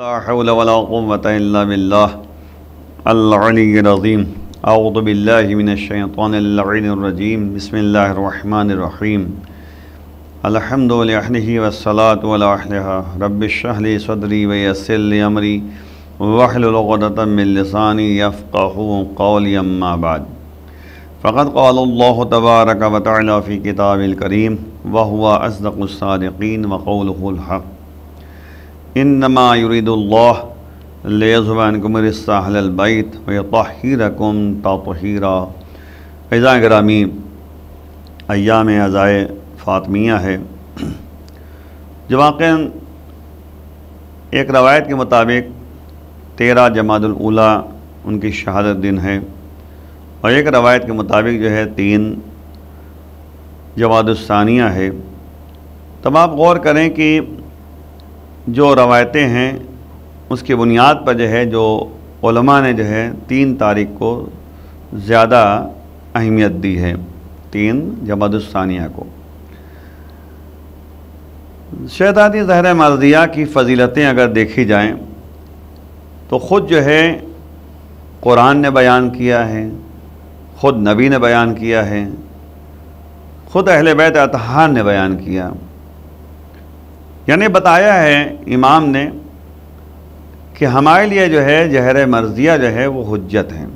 لا حول ولا قوة إلا بالله العلي العظيم أعوذ بالله من الشيطان اللعين الرجيم بسم الله الرحمن الرحيم الحمد لله والصلاة على أهلها رب اشرح لي صدري ويسر لي أمري واحلل عقدة من لساني يفقهوا قولي أما بعد فقد قال الله تبارك وتعالى في كتابه الكريم وهو أصدق الصادقين وقوله الحق انما یرید اللہ لیذهب عنکم الرجس اہل البیت ویطہرکم تطہیرا۔ عزیزان گرامی، ایام عزائے فاطمیہ ہے جو واقعاً ایک روایت کے مطابق 13 جمادی الاولیٰ ان کی شہادت دن ہے، اور ایک روایت کے مطابق جو ہے 3 جمادی الثانیہ ہے۔ تب آپ غور کریں کہ جو روایتیں ہیں اس کی بنیاد پر جو ہے جو علماء نے جو ہے 3 تاریخ کو زیادہ اہمیت دی ہے، 3 جمادی الثانیہ کو۔ شہزادی زہرہ مرضیہ کی فضیلتیں اگر دیکھی جائیں تو خود جو ہے قرآن نے بیان کیا ہے، خود نبی نے بیان کیا ہے، خود اہل بیت اطہار نے بیان کیا، یعنی بتایا ہے امام نے کہ ہمارے لیے جو ہے زہرہ مرضیہ جو ہے وہ حجت ہیں،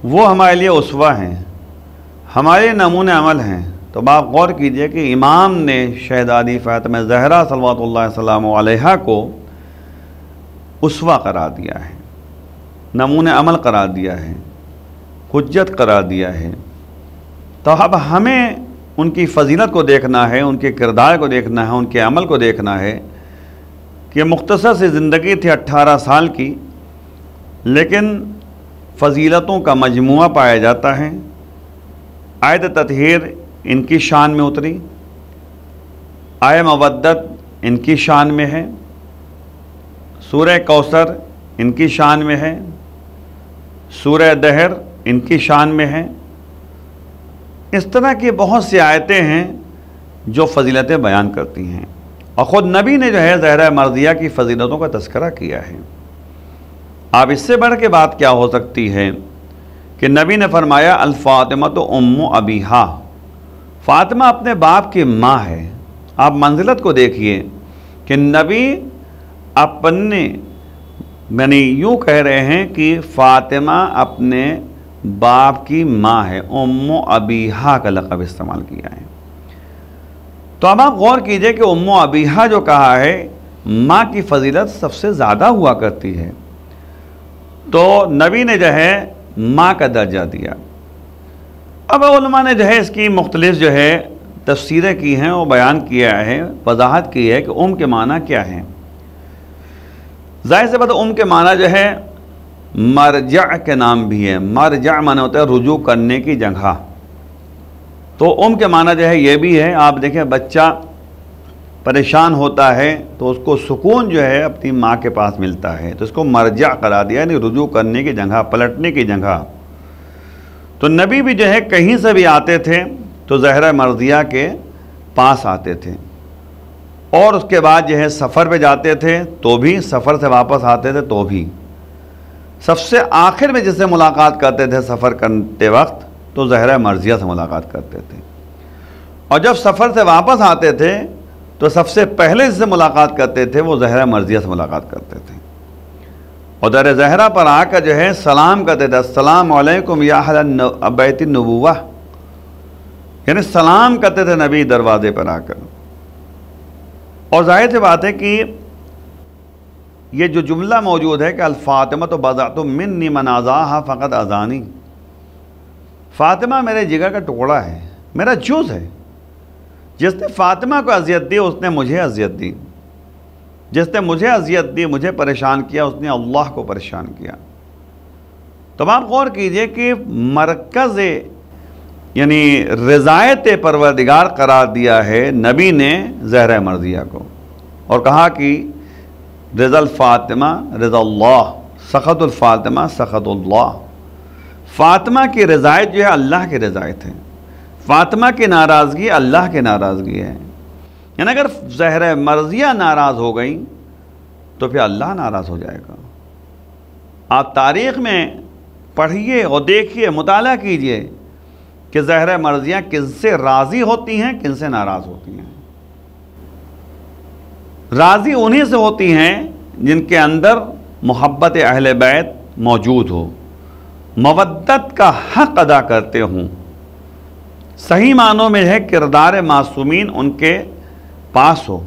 وہ ہمارے لیے اسوہ ہیں، ہمارے نمونہ عمل ہیں۔ تو آپ غور کیجئے کہ امام نے شہزادی فاطمہ زہرا صلوات اللہ وسلم علیہا کو اسوہ قرار دیا ہے، نمونہ عمل قرار دیا ہے، حجت قرار دیا ہے۔ تو اب ہمیں ان کی فضیلت کو دیکھنا ہے، ان کے کردار کو دیکھنا ہے، ان کے عمل کو دیکھنا ہے کہ مختصر سی زندگی تھی 18 سال کی، لیکن فضیلتوں کا مجموعہ پایا جاتا ہے۔ آیت تطہیر ان کی شان میں اتری، آیت مودت ان کی شان میں ہے، سورہ کوثر ان کی شان میں ہے، سورہ دہر ان کی شان میں ہے۔ اس طرح کی بہت سی آیتیں ہیں جو فضیلتیں بیان کرتی ہیں، اور خود نبی نے جو ہے زہرہ مرضیہ کی فضیلتوں کا تذکرہ کیا ہے۔ اب اس سے بڑھ کے بات کیا ہو سکتی ہے کہ نبی نے فرمایا الفاطمۃ ام ابیہا، فاطمہ اپنے باپ کی ماں ہے۔ آپ منزلت کو دیکھیے کہ نبی اپنے یعنی یوں کہہ رہے ہیں کہ فاطمہ اپنے باپ کی ماں ہے، ام ابیہا کا لقب استعمال کیا ہے۔ تو اب آپ غور کیجئے کہ ام ابیہا جو کہا ہے، ماں کی فضیلت سب سے زیادہ ہوا کرتی ہے، تو نبی نے جو ہے ماں کا درجہ دیا۔ اب علماء نے جو ہے اس کی مختلف جو ہے تفسیریں کی ہیں اور بیان کیا ہے، وضاحت کی ہے کہ ام کے معنی کیا ہیں۔ ظاہر سے بات ام کے معنی جو ہے مرجع کے نام بھی ہے، مرجع معنی ہوتا ہے رجوع کرنے کی جگہ۔ تو ام کے معنی جو ہے یہ بھی ہے۔ آپ دیکھیں بچہ پریشان ہوتا ہے تو اس کو سکون جو ہے اپنی ماں کے پاس ملتا ہے، تو اس کو مرجع قرار دیا، یعنی رجوع کرنے کی جگہ، پلٹنے کی جگہ۔ تو نبی بھی جو ہے کہیں سے بھی آتے تھے تو زہرہ مرضیہ کے پاس آتے تھے، اور اس کے بعد جو ہے سفر پہ جاتے تھے تو بھی، سفر سے واپس آتے تھے تو بھی، سب سے آخر میں جس سے ملاقات کرتے تھے سفر کرتے وقت تو زہرہ مرضیہ سے ملاقات کرتے تھے، اور جب سفر سے واپس آتے تھے تو سب سے پہلے جس سے ملاقات کرتے تھے وہ زہرہ مرضیہ سے ملاقات کرتے تھے، اور در زہرہ پر آ کر جو ہے سلام کرتے تھے، السلام علیکم یا اہل بیت النبوہ، یعنی سلام کرتے تھے نبی دروازے پر آ کر۔ اور ظاہر سی بات ہے کہ یہ جو جملہ موجود ہے کہ الفاطمۃ بضعۃ منی من اذاھا فقد اذانی، فاطمہ میرے جگر کا ٹکڑا ہے، میرا جز ہے، جس نے فاطمہ کو اذیت دی اس نے مجھے اذیت دی، جس نے مجھے اذیت دی، مجھے پریشان کیا، اس نے اللہ کو پریشان کیا۔ تو آپ غور کیجئے کہ مرکز یعنی رضایت پروردگار قرار دیا ہے نبی نے زہرہ مرضیہ کو، اور کہا کہ رضا الفاطمہ رضا اللہ، سخط الفاطمہ سخط اللہ۔ فاطمہ کی رضایت جو ہے اللہ کی رضایت ہے، فاطمہ کی ناراضگی اللہ کی ناراضگی ہے۔ یعنی اگر زہرہ مرضیہ ناراض ہو گئیں تو پھر اللہ ناراض ہو جائے گا۔ آپ تاریخ میں پڑھیے اور دیکھیے، مطالعہ کیجئے کہ زہرہ مرضیہ کن سے راضی ہوتی ہیں، کن سے ناراض ہوتی ہیں۔ راضی انہی سے ہوتی ہیں جن کے اندر محبت اہل بیت موجود ہو، مودت کا حق ادا کرتے ہوں، صحیح معنوں میں ہے کردار معصومین ان کے پاس ہو۔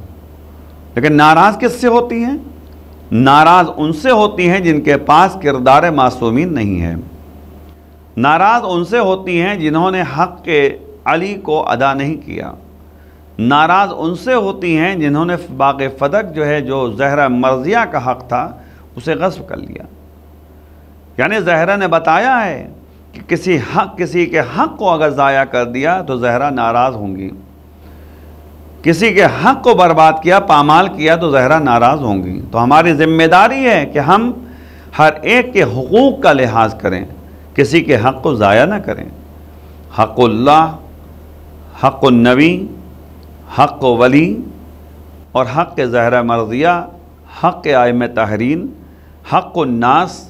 لیکن ناراض کس سے ہوتی ہیں؟ ناراض ان سے ہوتی ہیں جن کے پاس کردار معصومین نہیں ہے۔ ناراض ان سے ہوتی ہیں جنہوں نے حق کے علی کو ادا نہیں کیا۔ ناراض ان سے ہوتی ہیں جنہوں نے باغ فدق جو ہے، جو زہرہ مرضیہ کا حق تھا، اسے غصب کر لیا۔ یعنی زہرہ نے بتایا ہے کہ کسی کے حق کو اگر ضائع کر دیا تو زہرہ ناراض ہوں گی، کسی کے حق کو برباد کیا، پامال کیا تو زہرہ ناراض ہوں گی۔ تو ہماری ذمہ داری ہے کہ ہم ہر ایک کے حقوق کا لحاظ کریں، کسی کے حق کو ضائع نہ کریں۔ حق اللہ، حق النبی، حق ولی اور حق زہرہ مرضیہ، حق ائمہ طاہرین، حق الناس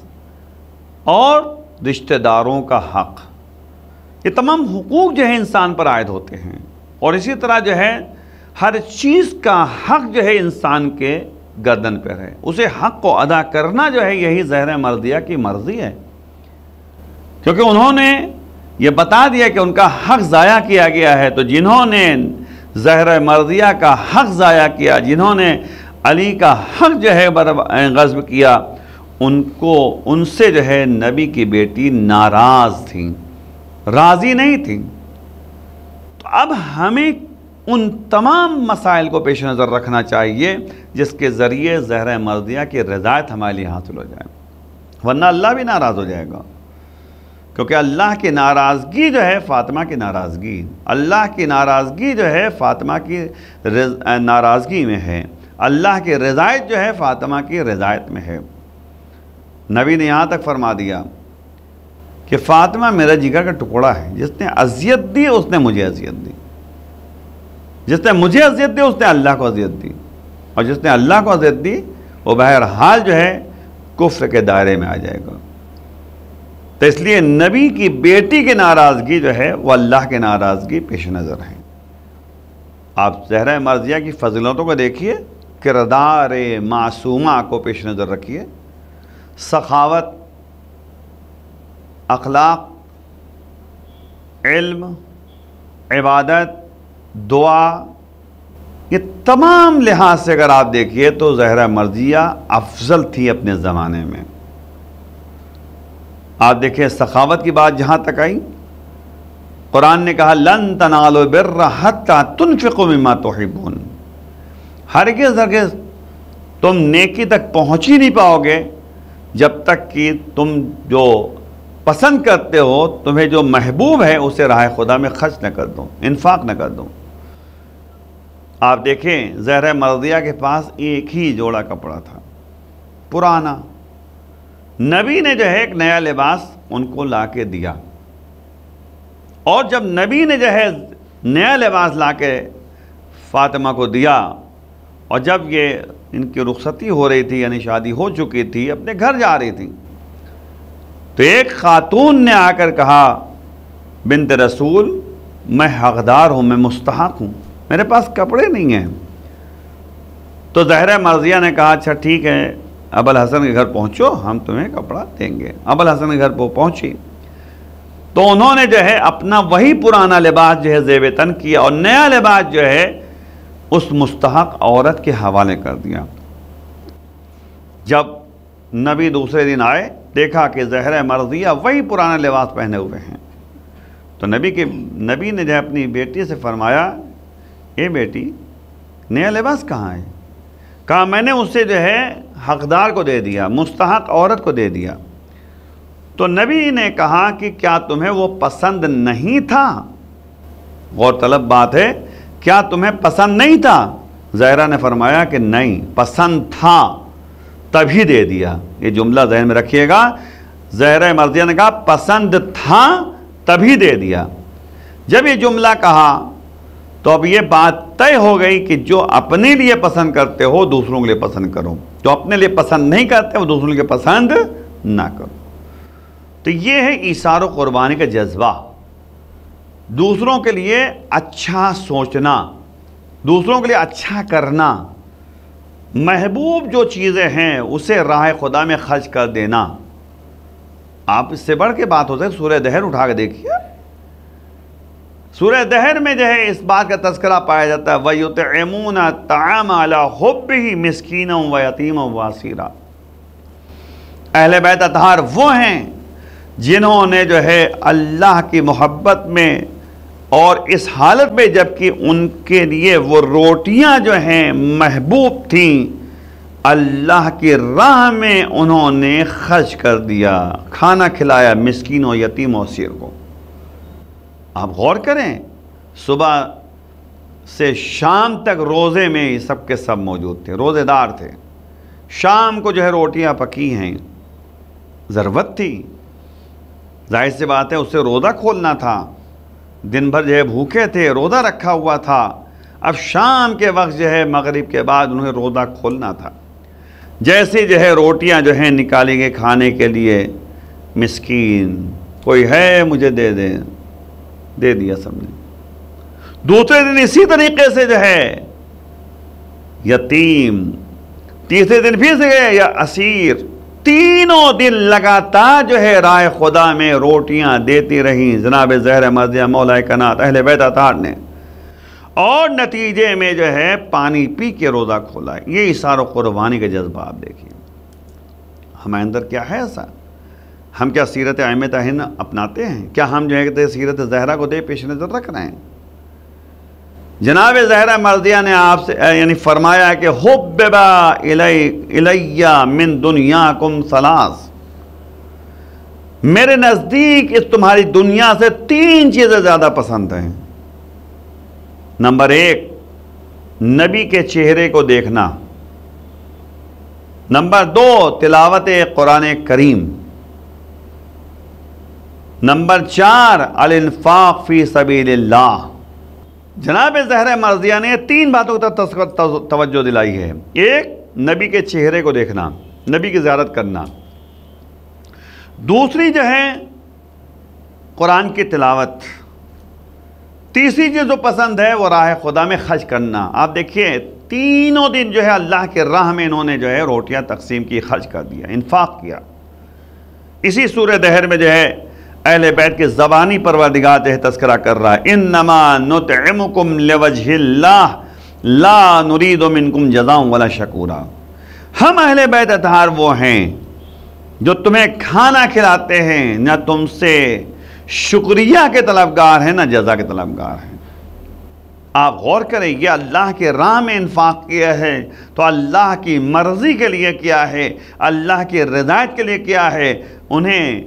اور رشتہ داروں کا حق، یہ تمام حقوق جو ہے انسان پر عائد ہوتے ہیں۔ اور اسی طرح جو ہے ہر چیز کا حق جو ہے انسان کے گردن پر ہے، اسے حق کو ادا کرنا جو ہے یہی زہرہ مرضیہ کی مرضی ہے، کیونکہ انہوں نے یہ بتا دیا کہ ان کا حق ضائع کیا گیا ہے۔ تو جنہوں نے زہرہ مرضیہ کا حق ضائع کیا، جنہوں نے علی کا حق جو ہے غصب کیا، ان سے جو ہے نبی کی بیٹی ناراض تھیں، راضی نہیں تھیں۔ تو اب ہمیں ان تمام مسائل کو پیش نظر رکھنا چاہیے جس کے ذریعے زہرہ مرضیہ کی رضایت ہمارے لیے حاصل ہو جائے، ورنہ اللہ بھی ناراض ہو جائے گا۔ کیونکہ اللہ کی ناراضگی جو ہے فاطمہ کی ناراضگی، اللہ کی ناراضگی جو ہے فاطمہ کی ناراضگی میں ہے، اللہ کی رضایت جو ہے فاطمہ کی رضایت میں ہے۔ نبی نے یہاں تک فرما دیا کہ فاطمہ میرا جگر کا ٹکڑا ہے، جس نے اذیت دی اس نے مجھے اذیت دی، جس نے مجھے اذیت دی اس نے اللہ کو اذیت دی، اور جس نے اللہ کو اذیت دی وہ بہرحال جو ہے کفر کے دائرے میں آ جائے گا۔ تو اس لیے نبی کی بیٹی کی ناراضگی جو ہے وہ اللہ کی ناراضگی پیش نظر ہے۔ آپ زہرہ مرضیہ کی فضیلتوں کو دیکھیے، کردار معصومہ کو پیش نظر رکھیے، سخاوت، اخلاق، علم، عبادت، دعا، یہ تمام لحاظ سے اگر آپ دیکھیے تو زہرہ مرضیہ افضل تھی اپنے زمانے میں۔ آپ دیکھیں سخاوت کی بات جہاں تک آئی، قرآن نے کہا لن تنالوا البر حتی تنفقوا مما تحبون، ہرگز تم نیکی تک پہنچ ہی نہیں پاؤ گے جب تک کہ تم جو پسند کرتے ہو، تمہیں جو محبوب ہے اسے راہ خدا میں خرچ نہ کر دو، انفاق نہ کر دو۔ آپ دیکھیں زہرہ مرضیہ کے پاس ایک ہی جوڑا کپڑا تھا، پرانا۔ نبی نے جو ہے ایک نیا لباس ان کو لا کے دیا، اور جب نبی نے جو ہے نیا لباس لا کے فاطمہ کو دیا، اور جب یہ ان کی رخصتی ہو رہی تھی، یعنی شادی ہو چکی تھی، اپنے گھر جا رہی تھی، تو ایک خاتون نے آ کر کہا بنت رسول میں حقدار ہوں، میں مستحق ہوں، میرے پاس کپڑے نہیں ہیں۔ تو زہرہ مرضیہ نے کہا اچھا ٹھیک ہے، ابوالحسن کے گھر پہنچو، ہم تمہیں کپڑا دیں گے۔ ابوالحسن کے گھر پہ پہنچی تو انہوں نے جو ہے اپنا وہی پرانا لباس جو ہے زیب تن کیا، اور نیا لباس جو ہے اس مستحق عورت کے حوالے کر دیا۔ جب نبی دوسرے دن آئے، دیکھا کہ زہرہ مرضیہ وہی پرانا لباس پہنے ہوئے ہیں، تو نبی نے جو ہے اپنی بیٹی سے فرمایا اے بیٹی نیا لباس کہاں ہے؟ کہا میں نے اسے جو ہے حقدار کو دے دیا، مستحق عورت کو دے دیا۔ تو نبی نے کہا کہ کیا تمہیں وہ پسند نہیں تھا؟ غور طلب بات ہے، کیا تمہیں پسند نہیں تھا؟ زہرہ نے فرمایا کہ نہیں، پسند تھا تبھی دے دیا۔ یہ جملہ ذہن میں رکھیے گا، زہرہ مرضیہ نے کہا پسند تھا تبھی دے دیا۔ جب یہ جملہ کہا تو اب یہ بات طے ہو گئی کہ جو اپنے لیے پسند کرتے ہو دوسروں کے لیے پسند کرو، جو اپنے لیے پسند نہیں کرتے وہ دوسروں کے لیے پسند نہ کرو۔ تو یہ ہے ایثار و قربانی کا جذبہ، دوسروں کے لیے اچھا سوچنا، دوسروں کے لیے اچھا کرنا، محبوب جو چیزیں ہیں اسے راہ خدا میں خرچ کر دینا۔ آپ اس سے بڑھ کے بات ہوتا ہے، سورہ دہر اٹھا کے دیکھیے، سورہ دہر میں جو ہے اس بات کا تذکرہ پایا جاتا ہے وَيُطْعِمُونَ الطَّعَامَ عَلَىٰ حُبِّهِ مِسْكِينًا وَيَتِيمًا وَأَسِيرًا۔ اہل بیت اطہار وہ ہیں جنہوں نے جو ہے اللہ کی محبت میں اور اس حالت میں جبکہ ان کے لیے وہ روٹیاں جو ہیں محبوب تھیں، اللہ کی راہ میں انہوں نے خرچ کر دیا، کھانا کھلایا مسکین و یتیم و اسیر کو۔ آپ غور کریں، صبح سے شام تک روزے میں یہ سب کے سب موجود تھے، روزے دار تھے، شام کو جو ہے روٹیاں پکی ہیں، ضرورت تھی، ظاہر سی بات ہے اس سے روزہ کھولنا تھا، دن بھر جو ہے بھوکے تھے، روزہ رکھا ہوا تھا، اب شام کے وقت جو ہے مغرب کے بعد انہیں روزہ کھولنا تھا۔ جیسے جو ہے روٹیاں جو ہیں نکالی گئی کھانے کے لیے، مسکین کوئی ہے مجھے دے دے، دے دیا سب نے۔ دوسرے دن اسی طریقے سے جو ہے یتیم، تیسرے دن پھر سے گئے یا اسیر، تینوں دن لگاتار جو ہے راہ خدا میں روٹیاں دیتی رہیں جناب زہرہ مرضیہ مولا کائنات اہل بیت اطہار نے، اور نتیجے میں جو ہے پانی پی کے روزہ کھولا۔ یہ ایثار و قربانی کا جذبہ آپ دیکھیے ہمارے اندر کیا ہے ایسا؟ ہم کیا سیرت ائمۃ ہند اپناتے ہیں؟ کیا ہم جو ہے سیرت زہرہ کو دے پیش نظر رکھ رہے ہیں؟ جناب زہرہ مرضیہ نے آپ سے یعنی فرمایا کہ حبب الی من دنیاکم ثلاث، میرے نزدیک اس تمہاری دنیا سے تین چیزیں زیادہ پسند ہیں۔ نمبر ایک، نبی کے چہرے کو دیکھنا، نمبر دو، تلاوت قرآن کریم، نمبر چار، الانفاق فی سبیل اللہ۔ جناب زہرہ مرضیہ نے تین باتوں کی توجہ دلائی ہے۔ ایک، نبی کے چہرے کو دیکھنا، نبی کی زیارت کرنا، دوسری جو ہے قرآن کی تلاوت، تیسری چیز جو پسند ہے وہ راہ خدا میں خرچ کرنا۔ آپ دیکھیے تینوں دن جو ہے اللہ کے راہ میں انہوں نے جو ہے روٹیاں تقسیم کی، خرچ کر دیا، انفاق کیا۔ اسی سورہ دہر میں جو ہے اہل بیت کے زبانی پروردگار جو ہے تذکرہ کر رہا ہے، انما نطعمکم لوجہ اللہ لا نرید منکم جزاء ولا شکورا۔ ہم اہل بیت اطہار وہ ہیں جو تمہیں کھانا کھلاتے ہیں، نہ تم سے شکریہ کے طلبگار ہیں نہ جزا کے طلبگار ہیں۔ آپ غور کریں، یہ اللہ کے راہ میں انفاق کیا ہے تو اللہ کی مرضی کے لیے کیا ہے، اللہ کی رضایت کے لیے کیا ہے، انہیں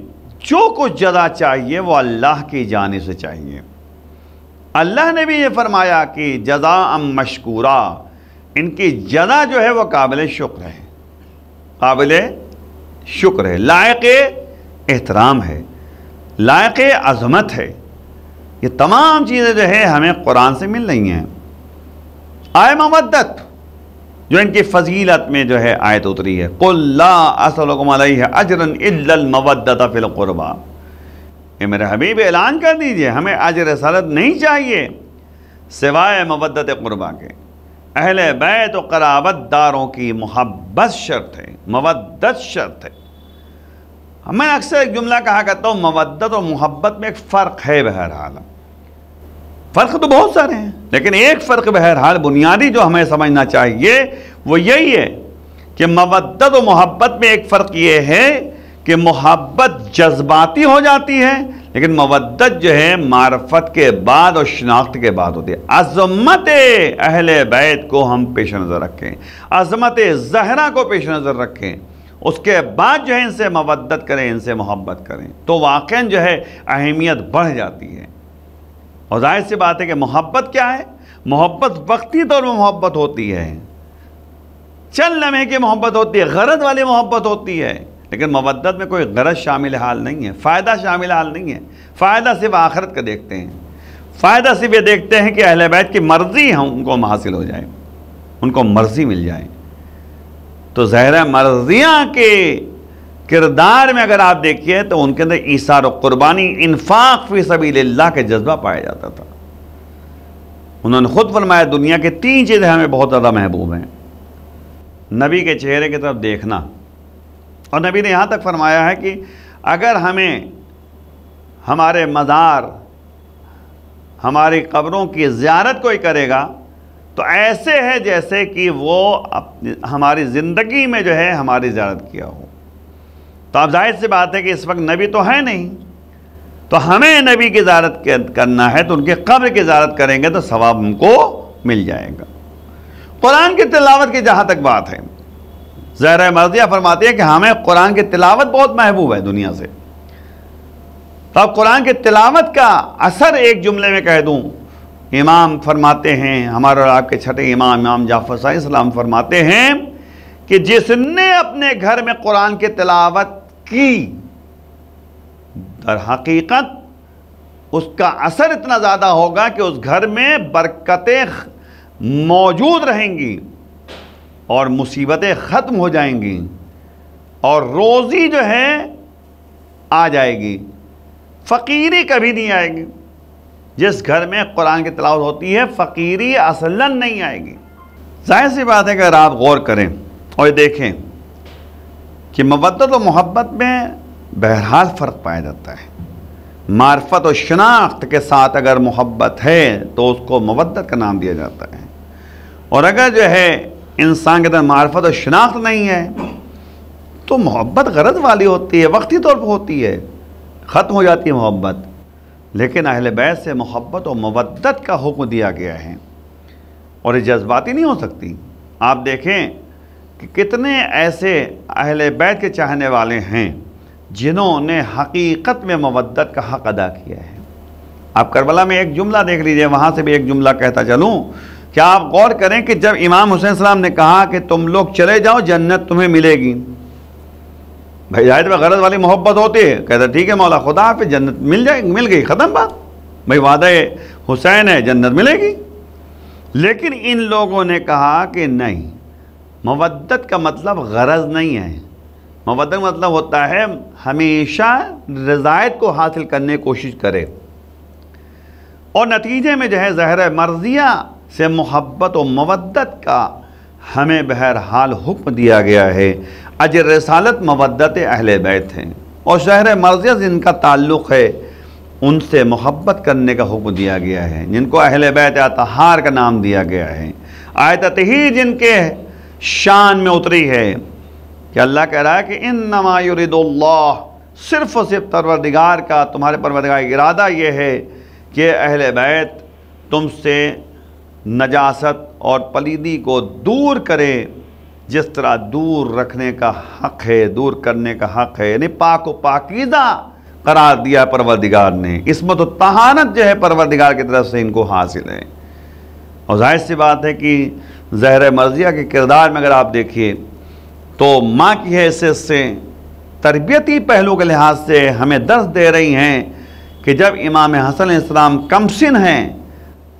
جو کچھ جزا چاہیے وہ اللہ کی جانب سے چاہیے۔ اللہ نے بھی یہ فرمایا کہ جزاء مشکورا، ان کی جزا جو ہے وہ قابل شکر ہے، قابل شکر ہے، لائق احترام ہے، لائق عظمت ہے۔ یہ تمام چیزیں جو ہے ہمیں قرآن سے مل رہی ہیں۔ آئے مودت جو ان کی فضیلت میں جو ہے آیت اتری ہے، قُلْ لَا أَسْأَلُكُمْ عَلَيْهِ أَجْرًا إِلَّا الْمَوَدَّةَ فِي الْقُرْبَى۔ اے میرے حبیب اعلان کر دیجئے ہمیں اجر رسالت نہیں چاہیے سوائے مودت قربا کے۔ اہل بیت و قرابت داروں کی محبت شرط ہے، مودت شرط ہے۔ میں اکثر ایک جملہ کہا کرتا ہوں، مودت اور محبت میں ایک فرق ہے بہرحال، فرق تو بہت سارے ہیں لیکن ایک فرق بہرحال بنیادی جو ہمیں سمجھنا چاہیے وہ یہی ہے کہ مودت و محبت میں ایک فرق یہ ہے کہ محبت جذباتی ہو جاتی ہے لیکن مودت جو ہے معرفت کے بعد اور شناخت کے بعد ہوتی ہے۔ عظمت اہل بیت کو ہم پیش نظر رکھیں، عظمت زہرہ کو پیش نظر رکھیں، اس کے بعد جو ہے ان سے مودت کریں، ان سے محبت کریں تو واقعاً جو ہے اہمیت بڑھ جاتی ہے۔ اور ظاہر سی بات ہے کہ محبت کیا ہے؟ محبت وقتی طور پر محبت ہوتی ہے، چند لمحے کی محبت ہوتی ہے، غرض والی محبت ہوتی ہے، لیکن مودت میں کوئی غرض شامل حال نہیں ہے، فائدہ شامل حال نہیں ہے۔ فائدہ صرف آخرت کا دیکھتے ہیں، فائدہ صرف یہ دیکھتے ہیں کہ اہل بیت کی مرضی ہم ان کو حاصل ہو جائے، ان کو مرضی مل جائے۔ تو ظاہر مرضیاں کے کردار میں اگر آپ دیکھیے تو ان کے اندر ایثار و قربانی، انفاق فی سبیل اللہ کا جذبہ پایا جاتا تھا۔ انہوں نے خود فرمایا دنیا کے 3 چیزیں ہمیں بہت زیادہ محبوب ہیں: نبی کے چہرے کی طرف دیکھنا، اور نبی نے یہاں تک فرمایا ہے کہ اگر ہمیں ہمارے مزار، ہماری قبروں کی زیارت کوئی کرے گا تو ایسے ہے جیسے کہ وہ ہماری زندگی میں جو ہے ہماری زیارت کیا ہو۔ تو اب ظاہر سی بات ہے کہ اس وقت نبی تو ہے نہیں، تو ہمیں نبی کی زیارت کرنا ہے تو ان کے قبر کی زیارت کریں گے تو ثواب ہم کو مل جائے گا۔ قرآن کی تلاوت کی جہاں تک بات ہے، زہرہ مرضیہ فرماتی ہے کہ ہمیں قرآن کی تلاوت بہت محبوب ہے دنیا سے۔ تو اب قرآن کی تلاوت کا اثر ایک جملے میں کہہ دوں، امام فرماتے ہیں، ہمارے اور آپ کے چھٹے امام جعفر صادق السلام فرماتے ہیں کہ جس نے اپنے گھر میں قرآن کی تلاوت کی، در حقیقت اس کا اثر اتنا زیادہ ہوگا کہ اس گھر میں برکتیں موجود رہیں گی اور مصیبتیں ختم ہو جائیں گی اور روزی جو ہے آ جائے گی، فقیری کبھی نہیں آئے گی۔ جس گھر میں قرآن کی تلاوت ہوتی ہے فقیری اصلاً نہیں آئے گی۔ ظاہر سی بات ہے کہ اگر آپ غور کریں اور دیکھیں کہ مودت و محبت میں بہرحال فرق پایا جاتا ہے۔ معرفت و شناخت کے ساتھ اگر محبت ہے تو اس کو مودت کا نام دیا جاتا ہے، اور اگر جو ہے انسان کے اندر معرفت و شناخت نہیں ہے تو محبت غرض والی ہوتی ہے، وقتی طور پر ہوتی ہے، ختم ہو جاتی ہے محبت۔ لیکن اہل بیت سے محبت و مودت کا حکم دیا گیا ہے، اور یہ جذباتی نہیں ہو سکتی۔ آپ دیکھیں کہ کتنے ایسے اہل بیت کے چاہنے والے ہیں جنہوں نے حقیقت میں مودت کا حق ادا کیا ہے۔ آپ کربلا میں ایک جملہ دیکھ لیجئے، وہاں سے بھی ایک جملہ کہتا چلوں کہ آپ غور کریں کہ جب امام حسین السلام نے کہا کہ تم لوگ چلے جاؤ جنت تمہیں ملے گی، بھائی ظاہر میں غرض والی محبت ہوتی ہے، کہتا ٹھیک ہے مولا خدا پہ جنت مل گئی، ختم بات، بھائی وعدہ حسین ہے جنت ملے گی۔ لیکن ان لوگوں نے کہا کہ نہیں، مودت کا مطلب غرض نہیں ہے، مودت کا مطلب ہوتا ہے ہمیشہ رضایت کو حاصل کرنے کی کوشش کرے، اور نتیجے میں جو ہے زہرہ مرضیہ سے محبت و مودت کا ہمیں بہرحال حکم دیا گیا ہے۔ اجر رسالت مودت اہل بیت ہیں، اور زہرہ مرضیہ سے جن کا تعلق ہے ان سے محبت کرنے کا حکم دیا گیا ہے، جن کو اہل بیت اطہار کا نام دیا گیا ہے۔ آیت تطہیر جن کے شان میں اتری ہے کہ اللہ کہہ رہا ہے کہ انما یرید اللہ، صرف و صرف پروردگار کا، تمہارے پروردگار کا ارادہ یہ ہے کہ اہل بیت تم سے نجاست اور پلیدی کو دور کرے، جس طرح دور رکھنے کا حق ہے، دور کرنے کا حق ہے، یعنی پاک و پاکیزہ قرار دیا پروردگار نے۔ عصمت و طہارت جو ہے پروردگار کی طرف سے ان کو حاصل ہے۔ اور ظاہر سی بات ہے کہ زہرہ مرضیہ کے کردار میں اگر آپ دیکھیے تو ماں کی حیثیت سے، تربیتی پہلو کے لحاظ سے ہمیں درس دے رہی ہیں کہ جب امام حسن علیہ السلام کم سن ہیں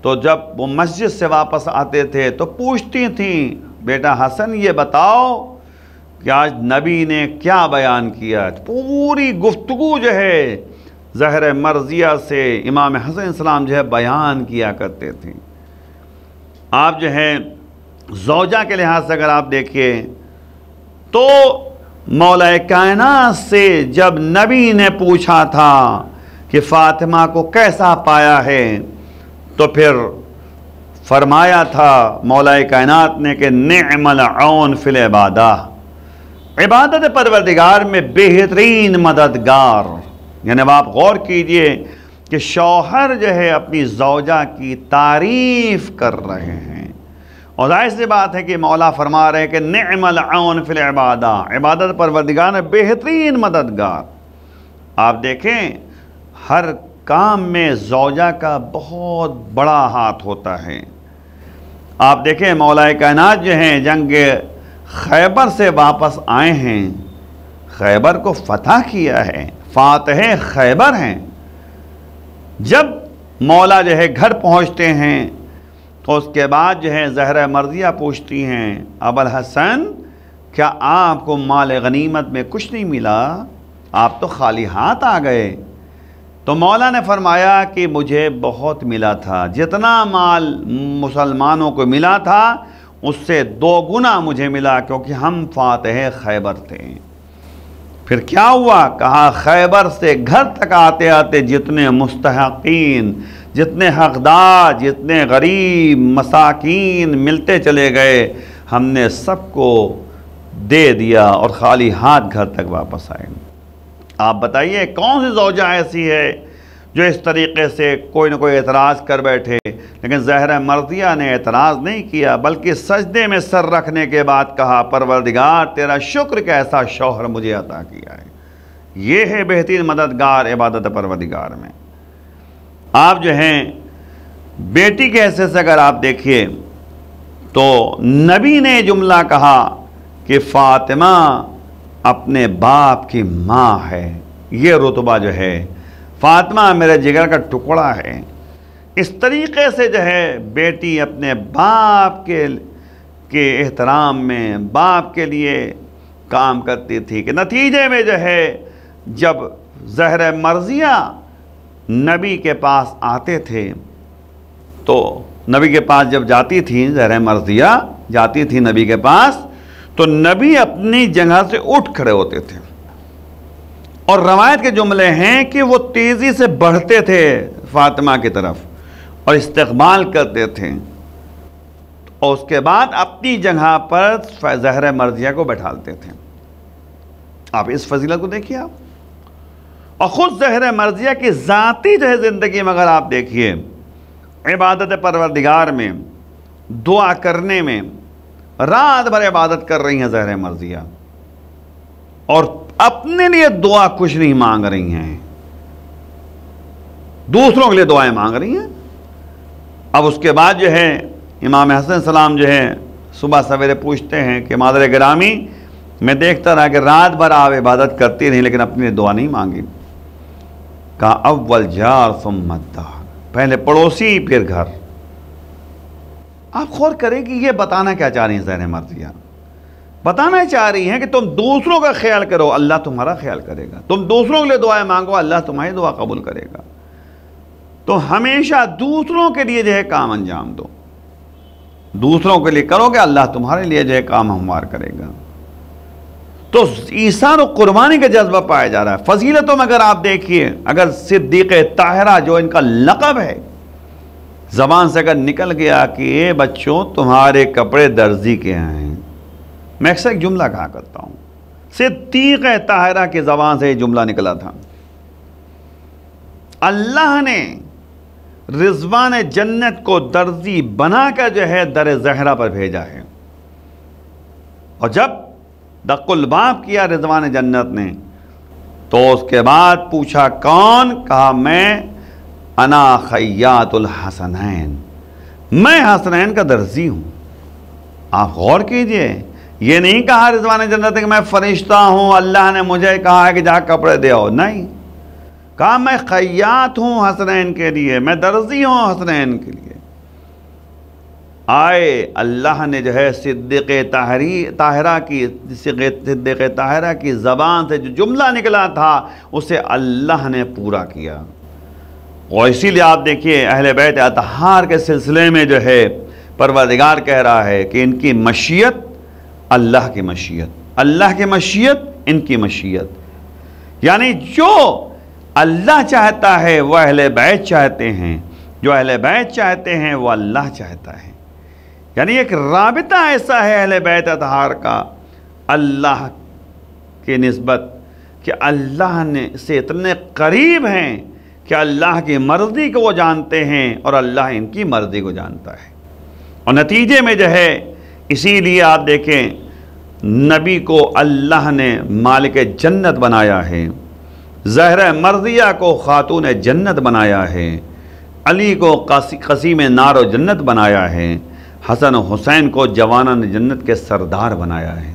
تو جب وہ مسجد سے واپس آتے تھے تو پوچھتی تھیں بیٹا حسن یہ بتاؤ کہ آج نبی نے کیا بیان کیا۔ پوری گفتگو جو ہے زہرہ مرضیہ سے امام حسن علیہ السلام جو ہے بیان کیا کرتے تھے۔ آپ جو ہے زوجہ کے لحاظ سے اگر آپ دیکھیے تو مولا کائنات سے جب نبی نے پوچھا تھا کہ فاطمہ کو کیسا پایا ہے تو پھر فرمایا تھا مولا کائنات نے کہ نعم العون فی العبادہ، عبادت پروردگار میں بہترین مددگار۔ یعنی اب آپ غور کیجئے کہ شوہر جو ہے اپنی زوجہ کی تعریف کر رہے ہیں، اور ظاہر سی بات ہے کہ مولا فرما رہے ہیں کہ نعم العون فی العبادہ، عبادت پروردگار میں بہترین مددگار۔ آپ دیکھیں ہر کام میں زوجہ کا بہت بڑا ہاتھ ہوتا ہے۔ آپ دیکھیں مولا کائنات جو ہیں جنگ خیبر سے واپس آئے ہیں، خیبر کو فتح کیا ہے، فاتح خیبر ہیں۔ جب مولا جو ہے گھر پہنچتے ہیں تو اس کے بعد جو ہے زہرہ مرضیہ پوچھتی ہیں ابوالحسن کیا آپ کو مال غنیمت میں کچھ نہیں ملا؟ آپ تو خالی ہاتھ آ گئے۔ تو مولا نے فرمایا کہ مجھے بہت ملا تھا، جتنا مال مسلمانوں کو ملا تھا اس سے 2 گنا مجھے ملا، کیونکہ ہم فاتح خیبر تھے۔ پھر کیا ہوا؟ کہا خیبر سے گھر تک آتے آتے جتنے مستحقین، جتنے حقدار، جتنے غریب مساکین ملتے چلے گئے، ہم نے سب کو دے دیا اور خالی ہاتھ گھر تک واپس آئے۔ آپ بتائیے کون سی زوجہ ایسی ہے جو اس طریقے سے کوئی نہ کوئی اعتراض کر بیٹھے؟ لیکن زہرہ مرضیہ نے اعتراض نہیں کیا، بلکہ سجدے میں سر رکھنے کے بعد کہا پروردگار تیرا شکر کہ ایسا شوہر مجھے عطا کیا ہے۔ یہ ہے بہترین مددگار عبادت پروردگار میں۔ آپ جو ہیں بیٹی کے حیثیت سے اگر آپ دیکھیے تو نبی نے جملہ کہا کہ فاطمہ اپنے باپ کی ماں ہے۔ یہ رتبہ جو ہے فاطمہ میرے جگر کا ٹکڑا ہے۔ اس طریقے سے جو ہے بیٹی اپنے باپ کے احترام میں باپ کے لیے کام کرتی تھی، کہ نتیجے میں جو ہے جب زہرہ مرضیہ نبی کے پاس آتے تھے تو نبی کے پاس جب جاتی تھی، زہرہ مرضیہ جاتی تھی نبی کے پاس، تو نبی اپنی جگہ سے اٹھ کھڑے ہوتے تھے، اور روایت کے جملے ہیں کہ وہ تیزی سے بڑھتے تھے فاطمہ کی طرف اور استقبال کرتے تھے، اور اس کے بعد اپنی جگہ پر زہرہ مرضیہ کو بیٹھالتے تھے۔ آپ اس فضیلت کو دیکھیے آپ، اور خود زہرہ مرضیہ کی ذاتی جو ہے زندگی میں اگر آپ دیکھیے، عبادت پروردگار میں، دعا کرنے میں، رات بھر عبادت کر رہی ہیں زہرہ مرضیہ، اور اپنے لیے دعا کچھ نہیں مانگ رہی ہیں، دوسروں کے لیے دعائیں مانگ رہی ہیں۔ اب اس کے بعد جو ہے امام حسن السلام جو ہے صبح سویرے پوچھتے ہیں کہ مادر گرامی میں دیکھتا رہا کہ رات بھر آپ عبادت کرتی رہی لیکن اپنے لیے دعا نہیں مانگی۔ کہا اول جار ثم الدار، پہلے پڑوسی پھر گھر۔ آپ غور کریں کہ یہ بتانا کیا چاہ رہی ہیں زہرہ مرضیہ؟ بتانا چاہ رہی ہیں کہ تم دوسروں کا خیال کرو، اللہ تمہارا خیال کرے گا، تم دوسروں کے لیے دعائیں مانگو، اللہ تمہاری دعا قبول کرے گا۔ تو ہمیشہ دوسروں کے لیے جو ہے کام انجام دو، دوسروں کے لیے کرو گے، اللہ تمہارے لیے جو ہے کام ہموار کرے گا۔ تو ایثار و قربانی کا جذبہ پایا جا رہا ہے۔ فضیلتوں میں اگر آپ دیکھیے، اگر صدیق طاہرہ جو ان کا لقب ہے، زبان سے اگر نکل گیا کہ اے بچوں تمہارے کپڑے درزی کے ہیں، میں اکثر ایک جملہ کہا کرتا ہوں، صدیق طاہرہ کی زبان سے یہ جملہ نکلا تھا، اللہ نے رضوان جنت کو درزی بنا کر جو ہے در زہرہ پر بھیجا ہے۔ اور جب دق الباب کیا رضوان جنت نے تو اس کے بعد پوچھا کون؟ کہا میں انا خیاط الحسنین، میں حسنین کا درزی ہوں۔ آپ غور کیجئے، یہ نہیں کہا رضوان جنت کہ میں فرشتہ ہوں، اللہ نے مجھے کہا ہے کہ جا کپڑے دے آؤ، نہیں، کہا میں خیاط ہوں حسنین کے لیے، میں درزی ہوں حسنین کے لیے۔ آئے اللہ نے جو ہے صدیق طاہرہ کی زبان سے جو جملہ نکلا تھا اسے اللہ نے پورا کیا۔ اور اسی لیے آپ دیکھیے اہل بیت اطہار کے سلسلے میں جو ہے پروردگار کہہ رہا ہے کہ ان کی مشیت اللہ کی مشیت، اللہ کی مشیت ان کی مشیت، یعنی جو اللہ چاہتا ہے وہ اہل بیت چاہتے ہیں، جو اہل بیت چاہتے ہیں وہ اللہ چاہتا ہے۔ یعنی ایک رابطہ ایسا ہے اہل بیت اطہار کا اللہ کی نسبت کہ اللہ نے سے اتنے قریب ہیں کہ اللہ کی مرضی کو وہ جانتے ہیں اور اللہ ان کی مرضی کو جانتا ہے۔ اور نتیجے میں جو ہے اسی لیے آپ دیکھیں نبی کو اللہ نے مالک جنت بنایا ہے، زہرہ مرضیہ کو خاتون جنت بنایا ہے، علی کو قسیم نار و جنت بنایا ہے، حسن و حسین کو جوانان جنت کے سردار بنایا ہے۔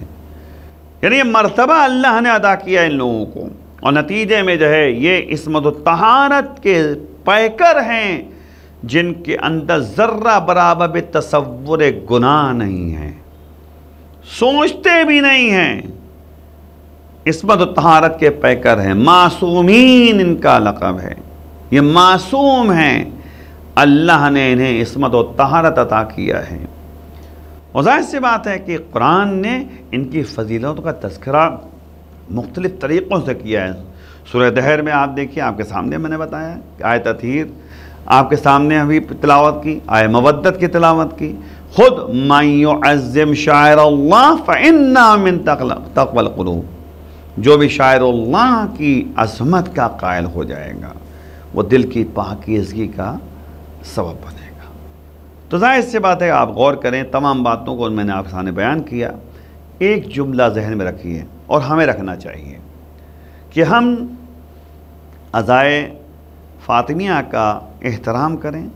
یعنی یہ مرتبہ اللہ نے ادا کیا ان لوگوں کو، اور نتیجے میں جو ہے یہ عصمت و طہارت کے پیکر ہیں جن کے اندر ذرہ برابر بھی تصور گناہ نہیں ہے، سوچتے بھی نہیں ہیں، عصمت و طہارت کے پیکر ہیں، معصومین ان کا لقب ہے، یہ معصوم ہیں، اللہ نے انہیں عصمت و طہارت عطا کیا ہے۔ اور ظاہر سی بات ہے کہ قرآن نے ان کی فضیلتوں کا تذکرہ مختلف طریقوں سے کیا ہے۔ سورہ دہر میں آپ دیکھیے، آپ کے سامنے میں نے بتایا کہ آیت تطہیر آپ کے سامنے ابھی تلاوت کی، آیت مودت کی تلاوت کی، خود من یعظم شعائر اللہ فإنہا من تقوی القلوب، جو بھی شاعر اللہ کی عظمت کا قائل ہو جائے گا وہ دل کی پاکیزگی کا سبب بنے گا۔ تو ظاہر سی بات ہے، آپ غور کریں، تمام باتوں کو میں نے آپ کے سامنے بیان کیا، ایک جملہ ذہن میں رکھیے اور ہمیں رکھنا چاہیے کہ ہم عزائے فاطمیہ کا احترام کریں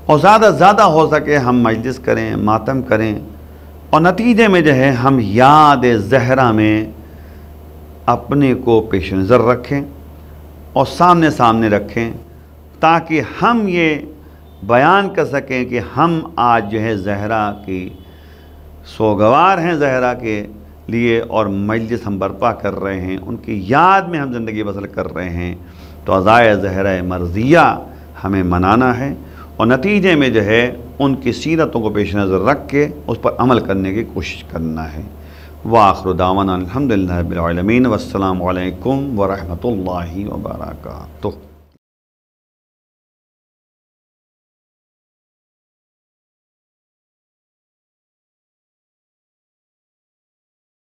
اور زیادہ زیادہ ہو سکے ہم مجلس کریں، ماتم کریں، اور نتیجے میں جو ہے ہم یاد زہرا میں اپنے کو پیش نظر رکھیں اور سامنے رکھیں، تاکہ ہم یہ بیان کر سکیں کہ ہم آج جو ہے زہرا کی سوگوار ہیں، زہرا کے لیے، اور مجلس ہم برپا کر رہے ہیں، ان کی یاد میں ہم زندگی بسر کر رہے ہیں۔ تو عزائے زہرہ مرضیہ ہمیں منانا ہے اور نتیجے میں جو ہے ان کی سیرتوں کو پیش نظر رکھ کے اس پر عمل کرنے کی کوشش کرنا ہے۔ وآخر دعوانا الحمدللہ رب العالمین، والسلام علیکم ورحمۃ اللہ وبرکاتہ۔